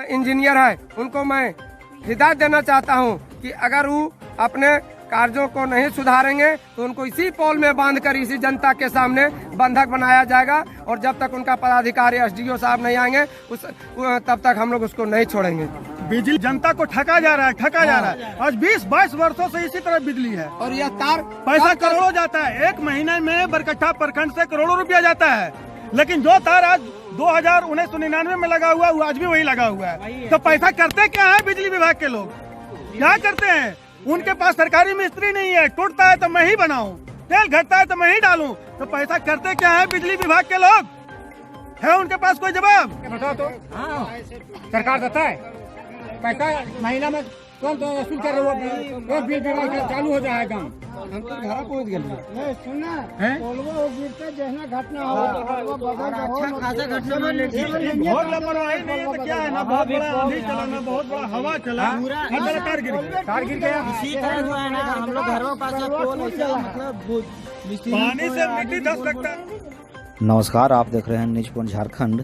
Engineer है उनको मैं हिदायत देना चाहता हूं कि अगर वो अपने कार्यों को नहीं सुधारेंगे तो उनको इसी पोल में बांधकर इसी जनता के सामने बंधक बनाया जाएगा और जब तक उनका पदाधिकारी एसडीओ साहब नहीं आएंगे तब तक हम लोग उसको नहीं छोड़ेंगे। बिजली जनता को ठगा जा रहा है। आज 20-22 वर्षों से इसी तरह बिजली है और यह तार पैसा करोड़ों जाता है। एक महीने में बरकट्ठा प्रखंड से करोड़ों रुपया जाता है, लेकिन जो तार आज 1999 में लगा हुआ है वो आज भी वही लगा हुआ है। तो पैसा करते क्या है बिजली विभाग के लोग? क्या करते हैं? उनके पास सरकारी मिस्त्री नहीं है, टूटता है तो मैं ही बनाऊं, तेल घटता है तो मैं ही डालूं। तो पैसा करते क्या है बिजली विभाग के लोग? है उनके पास कोई जवाब? बताओ तो। हाँ, सरकार देता है पैसा महीना में कौन तो वसूल कर रहे हो? बिल विभाग चालू हो जाएगा। हम तो घर पहुँच गए। सुनना घटना अच्छा खासा घटना में बहुत लापरवाही नहीं है तो क्या है ना, बहुत बड़ा आंधी चला ना, बहुत बड़ा हवा चला, तार गिर गया। इसी तरह जो है ना हम लोग घरों पास पोल ऐसा मतलब पानी से मिट्टी धस लगता है। नमस्कार, आप देख रहे हैं न्यूज पॉइंट झारखंड।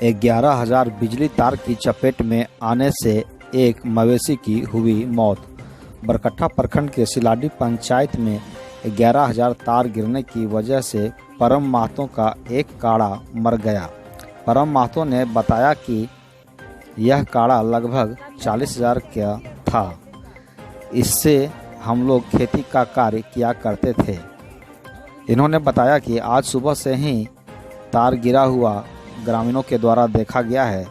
11,000 बिजली तार की चपेट में आने से एक मवेशी की हुई मौत। बरकट्ठा प्रखंड के सिलाडी पंचायत में 11,000 तार गिरने की वजह से परम महतो का एक काड़ा मर गया। परम महतो ने बताया कि यह काड़ा लगभग 40,000 का था। इससे हम लोग खेती का कार्य किया करते थे। इन्होंने बताया कि आज सुबह से ही तार गिरा हुआ ग्रामीणों के द्वारा देखा गया है,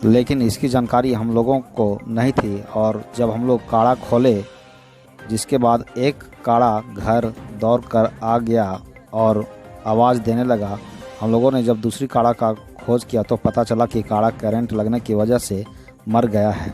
लेकिन इसकी जानकारी हम लोगों को नहीं थी। और जब हम लोग काड़ा खोले, जिसके बाद एक काड़ा घर दौड़ कर आ गया और आवाज़ देने लगा। हम लोगों ने जब दूसरी काड़ा का खोज किया तो पता चला कि काड़ा करंट लगने की वजह से मर गया है।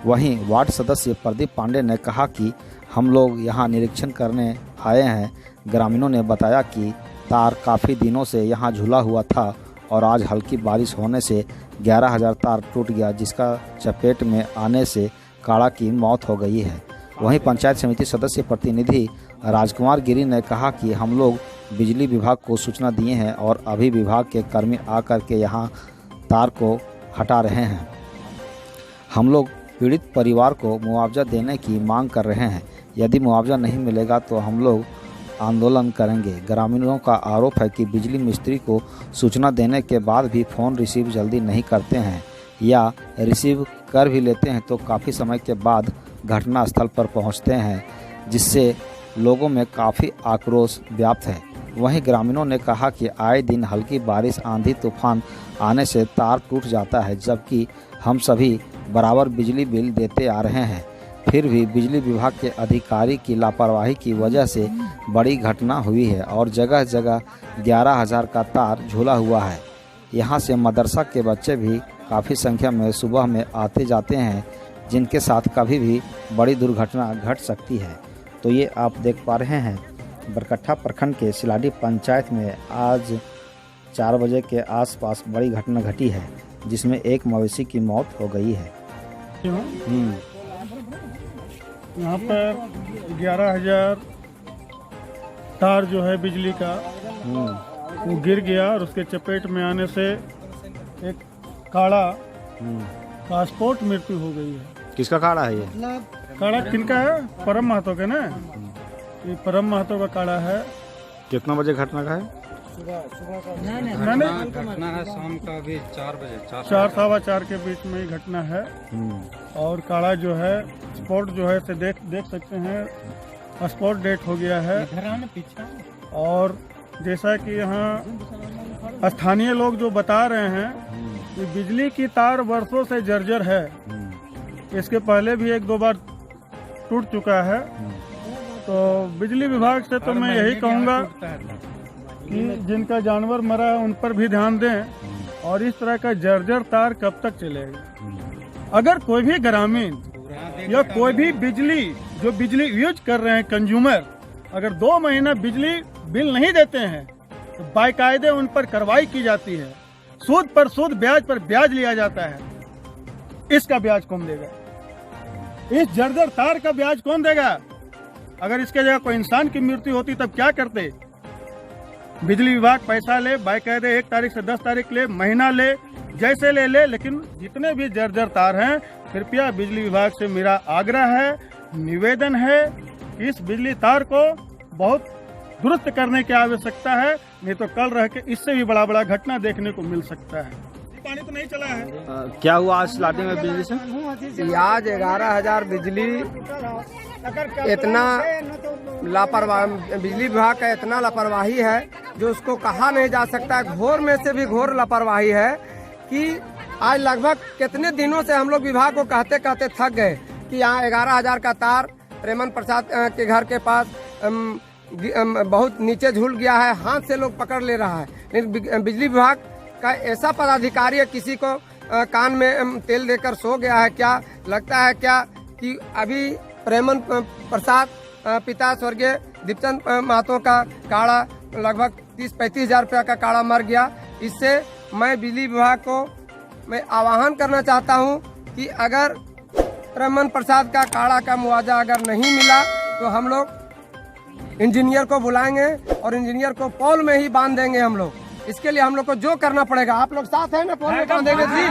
वहीं वार्ड सदस्य प्रदीप पांडे ने कहा कि हम लोग यहाँ निरीक्षण करने आए हैं। ग्रामीणों ने बताया कि तार काफ़ी दिनों से यहाँ झूला हुआ था और आज हल्की बारिश होने से 11,000 तार टूट गया, जिसका चपेट में आने से काड़ा की मौत हो गई है। वहीं पंचायत समिति सदस्य प्रतिनिधि राजकुमार गिरी ने कहा कि हम लोग बिजली विभाग को सूचना दिए हैं और अभी विभाग के कर्मी आकर के यहाँ तार को हटा रहे हैं। हम लोग पीड़ित परिवार को मुआवजा देने की मांग कर रहे हैं। यदि मुआवजा नहीं मिलेगा तो हम लोग आंदोलन करेंगे। ग्रामीणों का आरोप है कि बिजली मिस्त्री को सूचना देने के बाद भी फ़ोन रिसीव जल्दी नहीं करते हैं या रिसीव कर भी लेते हैं तो काफ़ी समय के बाद घटना स्थल पर पहुंचते हैं, जिससे लोगों में काफ़ी आक्रोश व्याप्त है। वहीं ग्रामीणों ने कहा कि आए दिन हल्की बारिश, आंधी तूफान आने से तार टूट जाता है, जबकि हम सभी बराबर बिजली बिल देते आ रहे हैं। फिर भी बिजली विभाग के अधिकारी की लापरवाही की वजह से बड़ी घटना हुई है और जगह जगह 11,000 का तार झूला हुआ है। यहाँ से मदरसा के बच्चे भी काफ़ी संख्या में सुबह में आते जाते हैं, जिनके साथ कभी भी बड़ी दुर्घटना घट सकती है। तो ये आप देख पा रहे हैं बरकट्ठा प्रखंड के सिलाडी पंचायत में आज 4 बजे के आसपास बड़ी घटना घटी है, जिसमें एक मवेशी की मौत हो गई है। यहाँ पर 11,000 तार जो है बिजली का वो गिर गया और उसके चपेट में आने से एक काड़ा का स्पॉट मृत्यु हो गई है। किसका काड़ा है ये? काड़ा किनका है? परम महतो का ना, ये परम महतो का काड़ा है। कितना बजे घटना का है? घटना है शाम का भी 4 बजे, 4-4:15 के बीच में ही घटना है। और काड़ा जो है स्पॉट जो है से देख सकते हैं, स्पॉट डेट हो गया है। और जैसा कि यहाँ स्थानीय लोग जो बता रहे हैं कि बिजली की तार वर्षों से जर्जर है, इसके पहले भी 1-2 बार टूट चुका है। तो बिजली विभाग से तो मैं यही कहूँगा कि जिनका जानवर मरा है उन पर भी ध्यान दें और इस तरह का जर्जर तार कब तक चलेगा। अगर कोई भी ग्रामीण या कोई भी बिजली यूज कर रहे हैं कंज्यूमर, अगर 2 महीना बिजली बिल नहीं देते हैं तो बाकायदे उन पर कार्रवाई की जाती है। सूद पर सूद, ब्याज पर ब्याज लिया जाता है। इसका ब्याज कौन देगा? इस जर्जर तार का ब्याज कौन देगा? अगर इसके जगह कोई इंसान की मृत्यु होती तब क्या करते? बिजली विभाग पैसा ले, बाकायदे 1 तारीख से 10 तारीख ले, महीना ले, जैसे ले, लेकिन जितने भी जर्जर तार हैं, कृपया बिजली विभाग से मेरा आग्रह है, निवेदन है कि इस बिजली तार को बहुत दुरुस्त करने की आवश्यकता है, नहीं तो कल रह के इससे भी बड़ा घटना देखने को मिल सकता है। पानी तो नहीं चला है। क्या हुआ आज सिलाटी में बिजली से? आज 11,000 बिजली इतना लापरवाही, बिजली विभाग का इतना लापरवाही है जो उसको कहा नहीं जा सकता। घोर में से भी घोर लापरवाही है कि आज लगभग कितने दिनों से हम लोग विभाग को कहते कहते थक गए कि यहाँ 11,000 का तार प्रेमन प्रसाद के घर के पास बहुत नीचे झूल गया है, हाथ से लोग पकड़ ले रहा है। लेकिन बिजली विभाग का ऐसा पदाधिकारी है, किसी को कान में तेल देकर सो गया है क्या? लगता है क्या कि अभी प्रेमन प्रसाद पिता स्वर्गीय दीपचंद महतो का काढ़ा लगभग 30-35 हजार रुपया का काढ़ा मर गया। इससे मैं बिजली विभाग को मैं आह्वान करना चाहता हूं कि अगर प्रेमन प्रसाद का काढ़ा का मुआवजा अगर नहीं मिला तो हम लोग इंजीनियर को बुलाएंगे और इंजीनियर को पोल में ही बांध देंगे हम लोग। इसके लिए हम लोग को जो करना पड़ेगा, आप लोग साथ हैं ना? पोल में बांधेंगे जी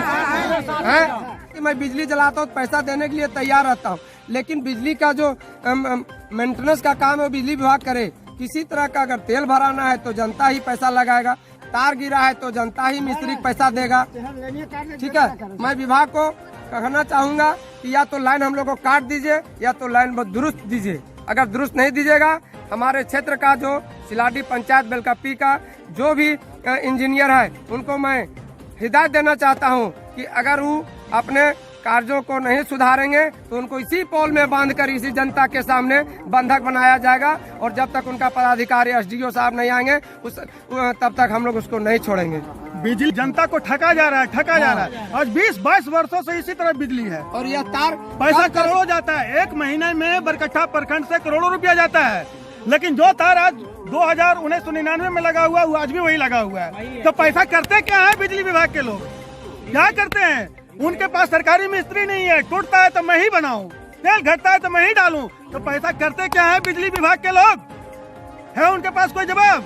हैं? मैं बिजली जलाता हूँ, पैसा देने के लिए तैयार रहता हूँ, लेकिन बिजली का जो मेंटेनेंस का काम है बिजली विभाग करे। किसी तरह का अगर तेल भराना है तो जनता ही पैसा लगाएगा, तार गिरा है तो जनता ही मिस्त्री पैसा देगा। ठीक है, मैं विभाग को कहना चाहूंगा कि या तो लाइन हम लोग को काट दीजिए या तो लाइन बहुत दुरुस्त दीजिए। अगर दुरुस्त नहीं दीजिएगा, हमारे क्षेत्र का जो सिलाडी पंचायत बेलकप्पी का जो भी इंजीनियर है उनको मैं हिदायत देना चाहता हूं कि अगर वो अपने कार्यों को नहीं सुधारेंगे तो उनको इसी पोल में बांधकर इसी जनता के सामने बंधक बनाया जाएगा। और जब तक उनका पदाधिकारी एसडीओ साहब नहीं आएंगे तब तक हम लोग उसको नहीं छोड़ेंगे। बिजली जनता को ठगा जा रहा है। आज 20-22 वर्षों से इसी तरह बिजली है और यह तार पैसा करोड़ों जाता है। 1 महीने में बरकट्ठा प्रखंड से करोड़ों रुपया जाता है, लेकिन जो तार आज 1999 में लगा हुआ वो आज भी वही लगा हुआ है। तो पैसा करते क्या है बिजली विभाग के लोग? क्या करते हैं? उनके पास सरकारी मिस्त्री नहीं है, टूटता है तो मैं ही बनाऊं, तेल घटता है तो मैं ही डालूं। तो पैसा करते क्या है बिजली विभाग के लोग? है उनके पास कोई जवाब?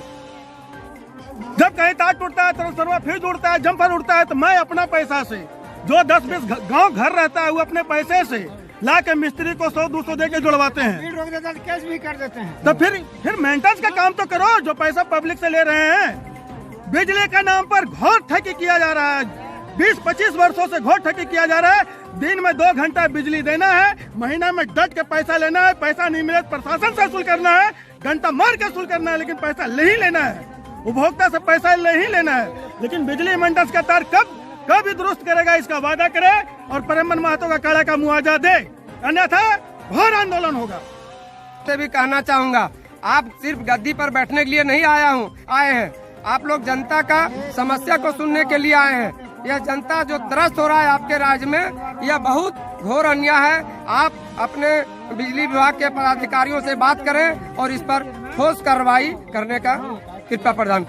जब कहीं तार टूटता है, ट्रांसफार्मर फ्यूज उड़ता है, जम्पर उड़ता है, तो मैं अपना पैसा से, जो 10-20 गांव घर रहता है वो अपने पैसे से ला के मिस्त्री को 100-200 दे के जुड़वाते हैं, केस भी कर देते हैं। तो फिर मेंटेनेंस का काम तो करो जो पैसा पब्लिक से ले रहे हैं। बिजली के नाम पर घोर ठगी किया जा रहा है। 20-25 वर्षों से घोर ठगी किया जा रहा है। दिन में 2 घंटा बिजली देना है, महीना में डट के पैसा लेना है। पैसा नहीं मिले प्रशासन से वसूल करना है, घंटा मार के वसूल करना है, लेकिन पैसा ले ही लेना है। उपभोक्ता से पैसा ले ही लेना है। लेकिन बिजली मेंटेनेंस का तार कब दुरुस्त करेगा, इसका वादा करे और प्रेमन महतो का काढ़ा का मुआवजा दे, अन्यथा घोर आंदोलन होगा। से भी कहना चाहूंगा, आप सिर्फ गद्दी पर बैठने के लिए नहीं आए हैं, आप लोग जनता का समस्या को सुनने के लिए आए हैं। यह जनता जो त्रस्त हो रहा है आपके राज्य में, यह बहुत घोर अन्याय है। आप अपने बिजली विभाग के पदाधिकारियों से बात करें और इस पर ठोस कार्रवाई करने का कृपया प्रदान